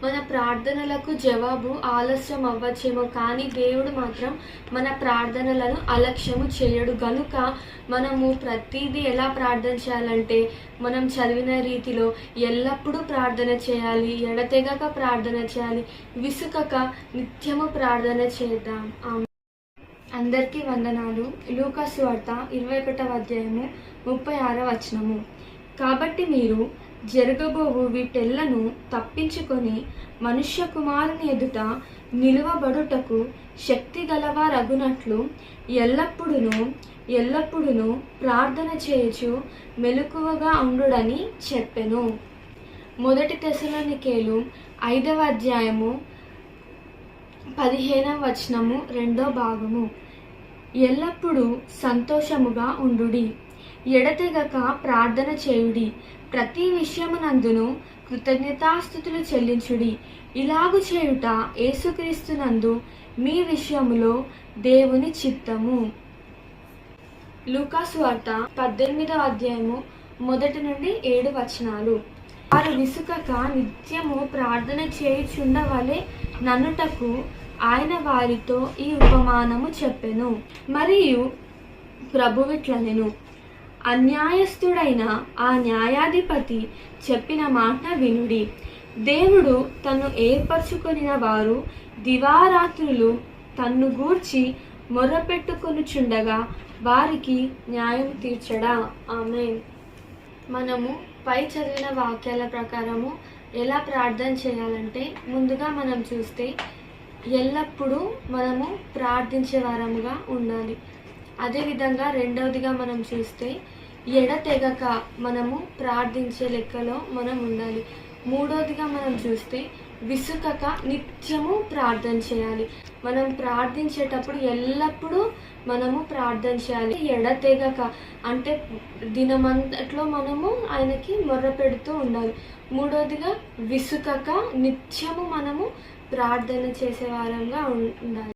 మన ప్రార్థనలకు జవాబు ఆలస్యం అవ్వచ్చేమో, కానీ దేవుడు మాత్రం మన ప్రార్థనలను అలక్ష్యము చేయడు. గనుక మనము ప్రతిదీ ఎలా ప్రార్థన చేయాలంటే, మనం చదివిన రీతిలో ఎల్లప్పుడూ ప్రార్థన చేయాలి, ఎడతెగక ప్రార్థన చేయాలి, విసుకక నిత్యము ప్రార్థన చేద్దాం. అందరికీ వందనాలు. లూకా సువార్త 21వ అధ్యాయము 36వ వచనము. కాబట్టి మీరు జరగబోవు వీటెల్లను తప్పించుకొని మనుష్య కుమారుని ఎదుట నిలువబడుటకు శక్తి గలవారగునట్లు ఎల్లప్పుడూ ప్రార్థన చేయుచు మెలకువగా ఉండుడని చెప్పెను. 1 తెస్సలోనికీయులు 5వ అధ్యాయము 15వ వచనము 2వ భాగము. ఎల్లప్పుడూ సంతోషముగా ఉండుడి, ఎడతెగక ప్రార్థన చేయుడి, ప్రతి విషయమునందును కృతజ్ఞతాస్తుతులు చెల్లించుడి. ఇలాగు చేయుట యేసుక్రీస్తునందు మీ విషయములో దేవుని చిత్తము. లూకా సువార్త 18వ అధ్యాయము 1 నుండి 7 వచనాలు. వారు విసుకక నిత్యము ప్రార్థన చేయుచుండవలె నన్నుటకు ఆయన వారితో ఈ ఉపమానము చెప్పెను. మరియు ప్రభువిట్లనెను, అన్యాయస్థుడైన ఆ న్యాయాధిపతి చెప్పిన మాట వినుడి. దేవుడు తన్ను ఏర్పరచుకొనిన వారు దివారాత్రులు తన్ను గూర్చి మొర్రపెట్టుకొనుచుండగా వారికి న్యాయం తీర్చడా? ఆమేన్. మనము పై చదివిన వాక్యాల ప్రకారము ఎలా ప్రార్థన చేయాలంటే, ముందుగా మనం చూస్తే ఎల్లప్పుడూ మనము ప్రార్థించే వారముగా ఉండాలి. అదేవిధంగా రెండవదిగా మనం చూస్తే ఎడతెగక మనము ప్రార్థించే లెక్కలో మనం ఉండాలి. మూడవదిగా మనం చూస్తే విసుకక నిత్యము ప్రార్థన చేయాలి. మనం ప్రార్థించేటప్పుడు ఎల్లప్పుడూ మనము ప్రార్థన చేయాలి. ఎడతెగక అంటే దినమంతట్లో మనము ఆయనకి మొర్ర పెడుతూ ఉండాలి. మూడవదిగా విసుకక నిత్యము మనము ప్రార్థన చేసే వారంగా ఉండాలి.